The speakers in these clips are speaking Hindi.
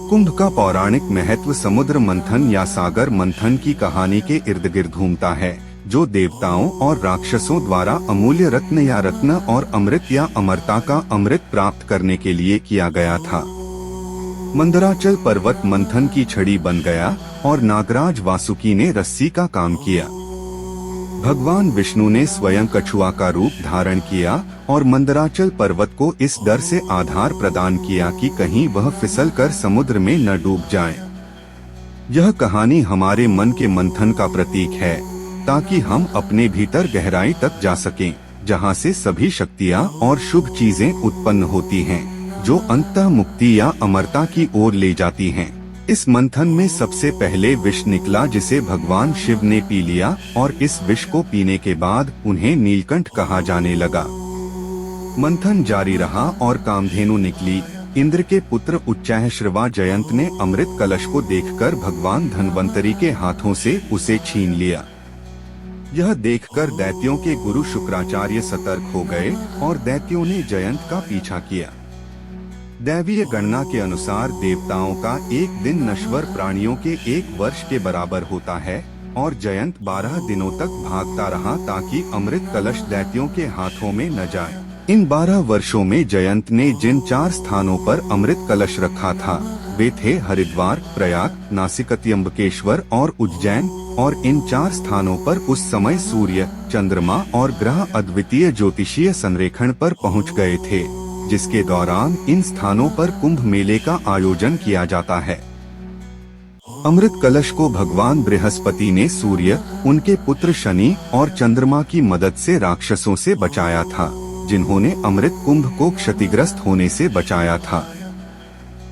कुंभ का पौराणिक महत्व समुद्र मंथन या सागर मंथन की कहानी के इर्द गिर्द घूमता है, जो देवताओं और राक्षसों द्वारा अमूल्य रत्न या रत्न और अमृत या अमरता का अमृत प्राप्त करने के लिए किया गया था। मंदराचल पर्वत मंथन की छड़ी बन गया और नागराज वासुकी ने रस्सी का काम किया। भगवान विष्णु ने स्वयं कछुआ का रूप धारण किया और मंदराचल पर्वत को इस डर से आधार प्रदान किया कि कहीं वह फिसल कर समुद्र में न डूब जाए। यह कहानी हमारे मन के मंथन का प्रतीक है, ताकि हम अपने भीतर गहराई तक जा सकें, जहां से सभी शक्तियां और शुभ चीजें उत्पन्न होती हैं, जो अंततः मुक्ति या अमरता की ओर ले जाती हैं। इस मंथन में सबसे पहले विष निकला, जिसे भगवान शिव ने पी लिया और इस विष को पीने के बाद उन्हें नीलकंठ कहा जाने लगा। मंथन जारी रहा और कामधेनु निकली। इंद्र के पुत्र उच्चैःश्रवा जयंत ने अमृत कलश को देखकर भगवान धन्वंतरी के हाथों से उसे छीन लिया। यह देखकर दैत्यों के गुरु शुक्राचार्य सतर्क हो गए और दैत्यों ने जयंत का पीछा किया। दैवीय गणना के अनुसार देवताओं का एक दिन नश्वर प्राणियों के 1 वर्ष के बराबर होता है और जयंत 12 दिनों तक भागता रहा ताकि अमृत कलश दैत्यों के हाथों में न जाए। इन 12 वर्षों में जयंत ने जिन 4 स्थानों पर अमृत कलश रखा था, वे थे हरिद्वार, प्रयाग, नासिक, त्र्यंबकेश्वर और उज्जैन। और इन 4 स्थानों पर उस समय सूर्य, चंद्रमा और ग्रह अद्वितीय ज्योतिषीय संरेखण पर पहुंच गए थे, जिसके दौरान इन स्थानों पर कुंभ मेले का आयोजन किया जाता है। अमृत कलश को भगवान बृहस्पति ने सूर्य, उनके पुत्र शनि और चंद्रमा की मदद से राक्षसों से बचाया था, जिन्होंने अमृत कुंभ को क्षतिग्रस्त होने से बचाया था।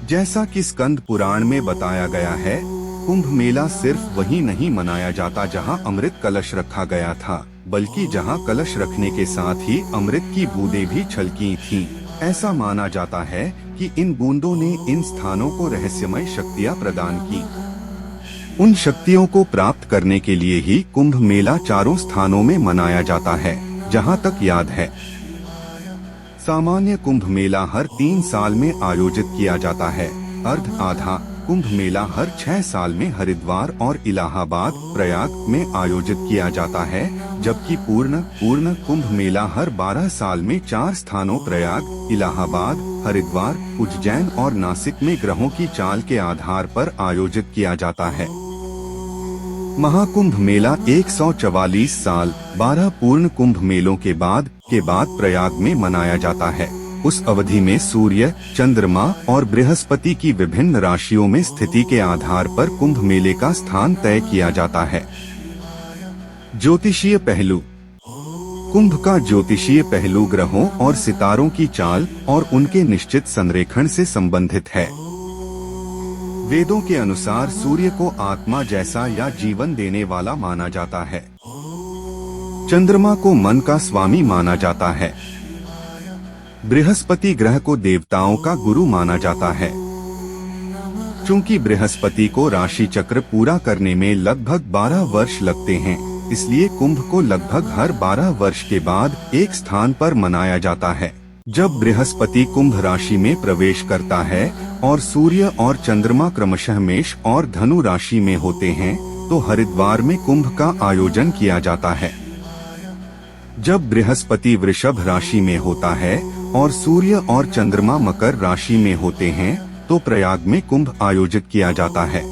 जैसा कि स्कंद पुराण में बताया गया है, कुंभ मेला सिर्फ वहीं नहीं मनाया जाता जहां अमृत कलश रखा गया था, बल्कि जहां कलश रखने के साथ ही अमृत की बूंदें भी छलकी थीं। ऐसा माना जाता है कि इन बूंदों ने इन स्थानों को रहस्यमय शक्तियां प्रदान की। उन शक्तियों को प्राप्त करने के लिए ही कुंभ मेला 4 स्थानों में मनाया जाता है, जहां तक याद है। सामान्य कुंभ मेला हर 3 साल में आयोजित किया जाता है। अर्ध आधा कुंभ मेला हर 6 साल में हरिद्वार और इलाहाबाद, प्रयाग में आयोजित किया जाता है, जबकि पूर्ण कुंभ मेला हर 12 साल में 4 स्थानों प्रयाग, इलाहाबाद, हरिद्वार, उज्जैन और नासिक में ग्रहों की चाल के आधार पर आयोजित किया जाता है। महाकुंभ मेला 144 साल 12 पूर्ण कुंभ मेलों के बाद प्रयाग में मनाया जाता है। उस अवधि में सूर्य, चंद्रमा और बृहस्पति की विभिन्न राशियों में स्थिति के आधार पर कुंभ मेले का स्थान तय किया जाता है। ज्योतिषीय पहलू। कुंभ का ज्योतिषीय पहलू ग्रहों और सितारों की चाल और उनके निश्चित संरेखण से संबंधित है। वेदों के अनुसार सूर्य को आत्मा जैसा या जीवन देने वाला माना जाता है। चंद्रमा को मन का स्वामी माना जाता है। बृहस्पति ग्रह को देवताओं का गुरु माना जाता है। चूंकि बृहस्पति को राशि चक्र पूरा करने में लगभग 12 वर्ष लगते हैं, इसलिए कुंभ को लगभग हर 12 वर्ष के बाद एक स्थान पर मनाया जाता है। जब बृहस्पति कुंभ राशि में प्रवेश करता है और सूर्य और चंद्रमा क्रमशः मेष और धनु राशि में होते हैं, तो हरिद्वार में कुंभ का आयोजन किया जाता है। जब बृहस्पति वृषभ राशि में होता है और सूर्य और चंद्रमा मकर राशि में होते हैं, तो प्रयाग में कुंभ आयोजित किया जाता है।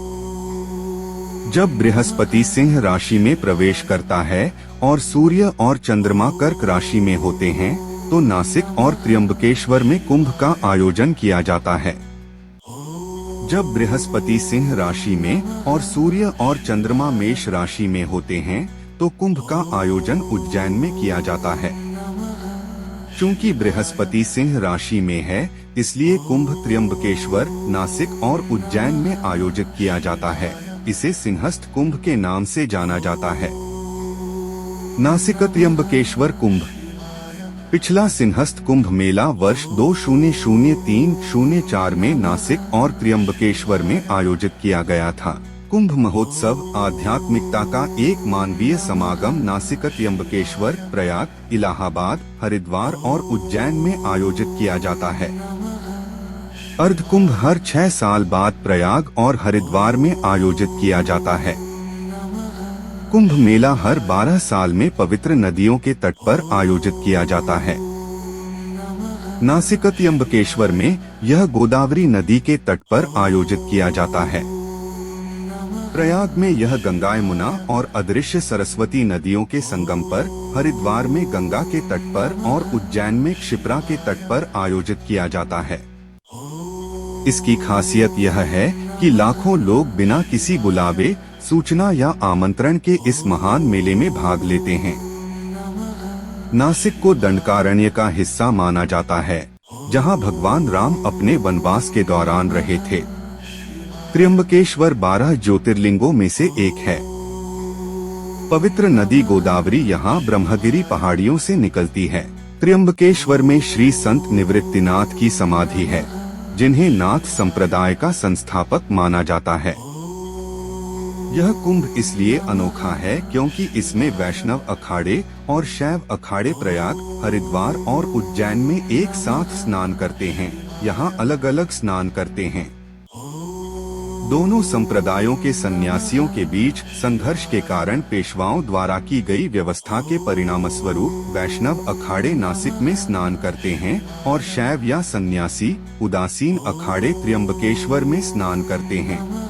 जब बृहस्पति सिंह राशि में प्रवेश करता है और सूर्य और चंद्रमा कर्क राशि में होते हैं, तो नासिक और त्र्यंबकेश्वर में कुंभ का आयोजन किया जाता है। जब बृहस्पति सिंह राशि में और सूर्य और चंद्रमा मेष राशि में होते हैं, तो कुंभ का आयोजन उज्जैन में किया जाता है। चूंकि बृहस्पति सिंह राशि में है, इसलिए कुंभ त्र्यंबकेश्वर, नासिक और उज्जैन में आयोजित किया जाता है। इसे सिंहस्थ कुंभ के नाम से जाना जाता है। नासिक त्र्यंबकेश्वर कुंभ। पिछला सिंहस्थ कुंभ मेला वर्ष 2003-04 में नासिक और त्र्यंबकेश्वर में आयोजित किया गया था। कुंभ महोत्सव आध्यात्मिकता का एक मानवीय समागम नासिक, त्र्यंबकेश्वर, प्रयाग, इलाहाबाद, हरिद्वार और उज्जैन में आयोजित किया जाता है। अर्धकुंभ हर 6 साल बाद प्रयाग और हरिद्वार में आयोजित किया जाता है। कुंभ मेला हर 12 साल में पवित्र नदियों के तट पर आयोजित किया जाता है। नासिक त्र्यंबकेश्वर में यह गोदावरी नदी के तट पर आयोजित किया जाता है। प्रयाग में यह गंगा यमुना और अदृश्य सरस्वती नदियों के संगम पर, हरिद्वार में गंगा के तट पर और उज्जैन में क्षिप्रा के तट पर आयोजित किया जाता है। इसकी खासियत यह है कि लाखों लोग बिना किसी बुलावे, सूचना या आमंत्रण के इस महान मेले में भाग लेते हैं। नासिक को दंडकारण्य का हिस्सा माना जाता है, जहां भगवान राम अपने वनवास के दौरान रहे थे। त्र्यंबकेश्वर 12 ज्योतिर्लिंगों में से एक है। पवित्र नदी गोदावरी यहाँ ब्रह्मगिरी पहाड़ियों से निकलती है। त्र्यंबकेश्वर में श्री संत निवृत्तिनाथ की समाधि है, जिन्हें नाथ संप्रदाय का संस्थापक माना जाता है। यह कुंभ इसलिए अनोखा है क्योंकि इसमें वैष्णव अखाड़े और शैव अखाड़े प्रयाग, हरिद्वार और उज्जैन में एक साथ स्नान करते हैं। यहाँ अलग अलग स्नान करते हैं। दोनों संप्रदायों के सन्यासियों के बीच संघर्ष के कारण पेशवाओं द्वारा की गई व्यवस्था के परिणामस्वरूप वैष्णव अखाड़े नासिक में स्नान करते हैं और शैव या सन्यासी उदासीन अखाड़े त्र्यंबकेश्वर में स्नान करते हैं।